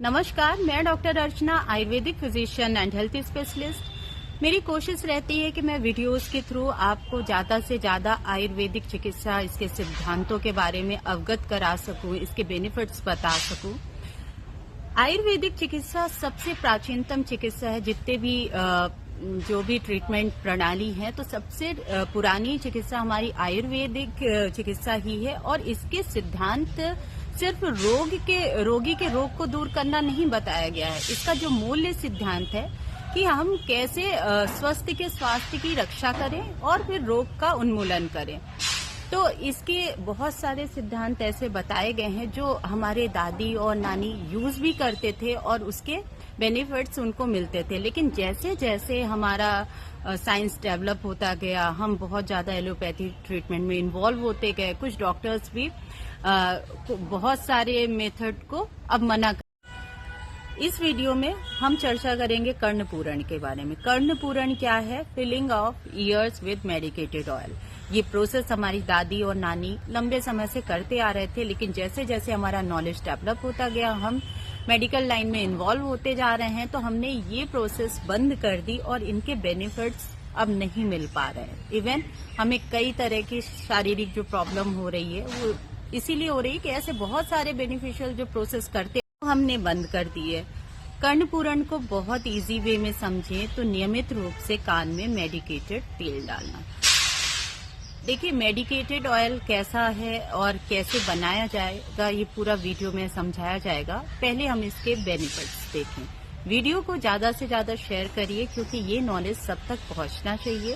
नमस्कार, मैं doctor Archana, Ayurvedic physician and health specialist. मेरी कोशिश रहती है कि मैं वीडियोस के थ्रू आपको ज्यादा से ज्यादा आयुर्वेदिक चिकित्सा, इसके सिद्धांतों के बारे में अवगत करा सकूं, इसके बेनिफिट्स बता सकूं। आयुर्वेदिक चिकित्सा सबसे प्राचीनतम चिकित्सा है। जितने भी जो भी ट्रीटमेंट प्रणाली है, तो सबसे पुरानी चिकित्सा हमारी आयुर्वेदिक चिकित्सा ही है। और इसके सिद्धांत सिर्फ रोगी के रोग को दूर करना नहीं बताया गया है। इसका जो मूल्य सिद्धांत है कि हम कैसे स्वास्थ्य की रक्षा करें और फिर रोग का उन्मूलन करें। तो इसके बहुत सारे सिद्धांत ऐसे बताए गए हैं जो हमारे दादी और नानी यूज भी करते थे और उसके बेनिफिट्स उनको मिलते थे। लेकिन जैसे जैसे हमारा साइंस डेवलप होता गया, हम बहुत ज्यादा एलोपैथी ट्रीटमेंट में इन्वॉल्व होते गए। कुछ डॉक्टर्स भी बहुत सारे मेथड को अब मना कर। इस वीडियो में हम चर्चा करेंगे कर्णपूरण के बारे में। कर्णपूरण क्या है? Filling of ears with medicated oil. ये प्रोसेस हमारी दादी और नानी लंबे समय से करते आ रहे थे, लेकिन जैसे जैसे हमारा नॉलेज डेवलप होता गया, हम मेडिकल लाइन में इन्वॉल्व होते जा रहे हैं, तो हमने ये प्रोसेस बंद कर दी और इनके बेनिफिट्स अब नहीं मिल पा रहे हैं। इवन हमें कई तरह की शारीरिक जो प्रॉब्लम हो रही है वो इसीलिए हो रही है कि ऐसे बहुत सारे बेनिफिशियल जो प्रोसेस करते हैं हमने बंद कर दिए। कर्णपूरण को बहुत इजी वे में समझें तो नियमित रूप से कान में मेडिकेटेड तेल डालना। देखिए, मेडिकेटेड ऑयल कैसा है और कैसे बनाया जाएगा, ये पूरा वीडियो में समझाया जाएगा। पहले हम इसके बेनिफिट्स देखें। वीडियो को ज्यादा से ज्यादा शेयर करिए क्योंकि ये नॉलेज सब तक पहुंचना चाहिए।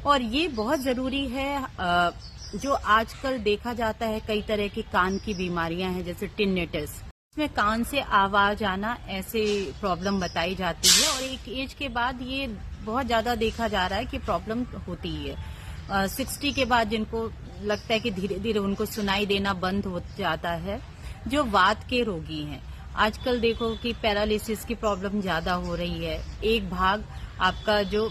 और ये बहुत जरूरी है। जो आजकल देखा जाता है, कई तरह की कान की बीमारियां हैं, जैसे टिनिटस, इसमें कान से आवाज आना ऐसे प्रॉब्लम बताई जाती है। और एक एज के बाद ये बहुत ज्यादा देखा जा रहा है कि प्रॉब्लम होती है। 60 के बाद जिनको लगता है कि धीरे धीरे उनको सुनाई देना बंद हो जाता है। जो वात के रोगी हैं, आजकल देखो कि पैरालिसिस की प्रॉब्लम ज्यादा हो रही है। एक भाग आपका जो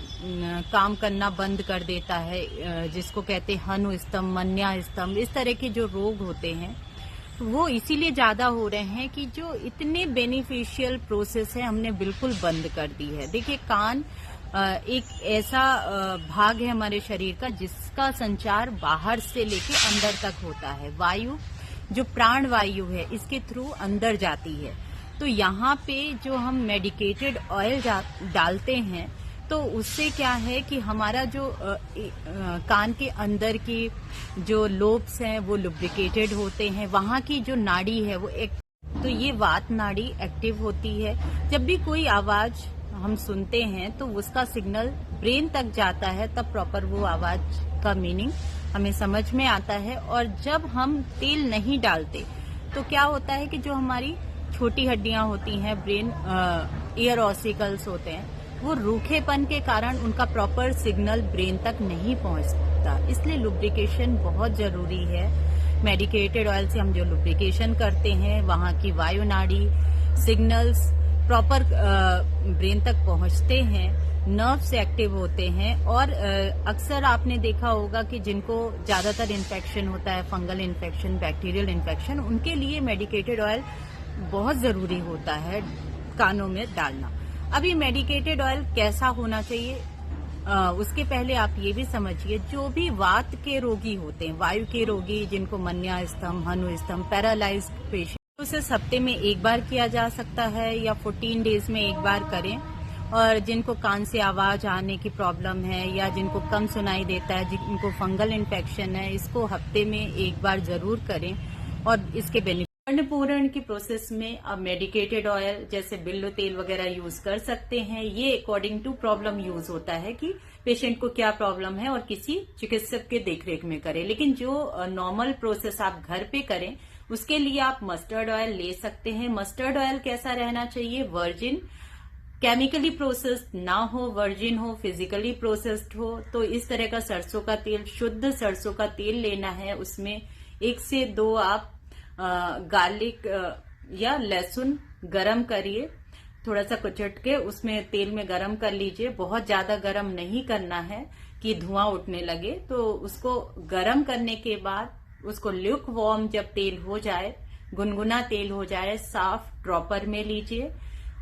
काम करना बंद कर देता है, जिसको कहते हैं हनु स्तंभ, मन्या स्तंभ, इस तरह के जो रोग होते हैं वो इसीलिए ज्यादा हो रहे हैं कि जो इतने बेनिफिशियल प्रोसेस है हमने बिल्कुल बंद कर दी है। देखिए, कान एक ऐसा भाग है हमारे शरीर का जिसका संचार बाहर से लेके अंदर तक होता है। वायु, जो प्राण वायु है, इसके थ्रू अंदर जाती है। तो यहाँ पे जो हम मेडिकेटेड ऑयल डालते हैं तो उससे क्या है कि हमारा जो कान के अंदर की जो लोब्स हैं वो लुब्रिकेटेड होते हैं। वहाँ की जो नाड़ी है वो तो ये वात नाड़ी एक्टिव होती है। जब भी कोई आवाज हम सुनते हैं तो उसका सिग्नल ब्रेन तक जाता है, तब प्रॉपर वो आवाज का मीनिंग हमें समझ में आता है। और जब हम तेल नहीं डालते तो क्या होता है कि जो हमारी छोटी हड्डियां होती हैं, ब्रेन ईयर ऑसिकल्स होते हैं, वो रूखेपन के कारण उनका प्रॉपर सिग्नल ब्रेन तक नहीं पहुंचता। इसलिए लुब्रिकेशन बहुत जरूरी है। मेडिकेटेड ऑयल से हम जो लुब्रिकेशन करते हैं, वहां की वायु नाड़ी सिग्नल्स प्रॉपर ब्रेन तक पहुंचते हैं, नर्व्स एक्टिव होते हैं। और अक्सर आपने देखा होगा कि जिनको ज्यादातर इन्फेक्शन होता है, फंगल इन्फेक्शन, बैक्टीरियल इन्फेक्शन, उनके लिए मेडिकेटेड ऑयल बहुत जरूरी होता है कानों में डालना। अब ये मेडिकेटेड ऑयल कैसा होना चाहिए, उसके पहले आप ये भी समझिए, जो भी वात के रोगी होते हैं, वायु के रोगी, जिनको मन्या स्तंभ, हनु स्तंभ, पैरालाइज्ड पेशेंट, उसे हफ्ते में एक बार किया जा सकता है या 14 डेज में एक बार करें। और जिनको कान से आवाज आने की प्रॉब्लम है या जिनको कम सुनाई देता है, जिनको फंगल इन्फेक्शन है, इसको हफ्ते में एक बार जरूर करें। और इसके बेनिफिट, कर्णपूरण की प्रोसेस में अब मेडिकेटेड ऑयल जैसे बिल्व तेल वगैरह यूज कर सकते हैं। ये अकॉर्डिंग टू प्रॉब्लम यूज होता है कि पेशेंट को क्या प्रॉब्लम है और किसी चिकित्सक के देखरेख में करें। लेकिन जो नॉर्मल प्रोसेस आप घर पे करें, उसके लिए आप मस्टर्ड ऑयल ले सकते हैं। मस्टर्ड ऑयल कैसा रहना चाहिए? वर्जिन, केमिकली प्रोसेस्ड ना हो, वर्जिन हो, फिजिकली प्रोसेस्ड हो। तो इस तरह का सरसों का तेल, शुद्ध सरसों का तेल लेना है। उसमें 1 से 2 आप गार्लिक या लहसुन गरम करिए, थोड़ा सा कुचट के उसमें तेल में गरम कर लीजिए। बहुत ज्यादा गरम नहीं करना है कि धुआं उठने लगे। तो उसको गरम करने के बाद उसको ल्यूक वार्म जब तेल हो जाए गुनगुना तेल हो जाए, साफ ड्रॉपर में लीजिए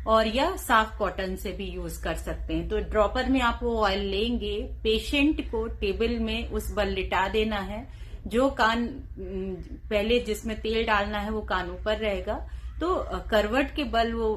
और या साफ कॉटन से भी यूज कर सकते हैं। तो ड्रॉपर में आप वो ऑयल लेंगे, पेशेंट को टेबल में उस बल लिटा देना है, जो कान पहले जिसमें तेल डालना है वो कान ऊपर रहेगा, तो करवट के बल वो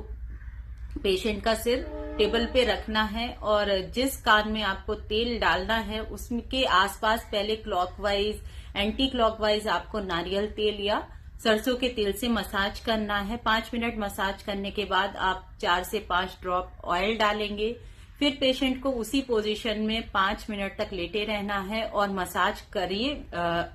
पेशेंट का सिर टेबल पे रखना है और जिस कान में आपको तेल डालना है उसके आसपास पहले क्लॉकवाइज, एंटी क्लॉकवाइज आपको नारियल तेल या सरसों के तेल से मसाज करना है। 5 मिनट मसाज करने के बाद आप 4 से 5 ड्रॉप ऑयल डालेंगे। फिर पेशेंट को उसी पोजीशन में 5 मिनट तक लेटे रहना है और मसाज करिए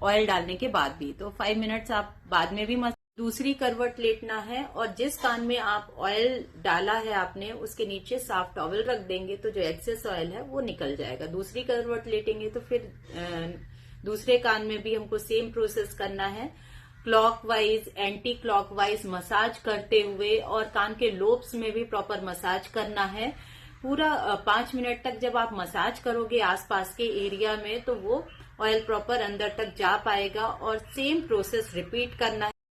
ऑयल डालने के बाद भी। तो 5 मिनट्स आप बाद में भी दूसरी करवट लेटना है और जिस कान में आप ऑयल डाला है आपने उसके नीचे साफ टॉवल रख देंगे, तो जो एक्सेस ऑयल है वो निकल जाएगा। दूसरी करवट लेटेंगे तो फिर दूसरे कान में भी हमको सेम प्रोसेस करना है, क्लॉकवाइज, एंटी क्लॉकवाइज मसाज करते हुए और कान के लोब्स में भी प्रॉपर मसाज करना है। पूरा 5 मिनट तक जब आप मसाज करोगे आसपास के एरिया में, तो वो ऑयल प्रॉपर अंदर तक जा पाएगा और सेम प्रोसेस रिपीट करना है।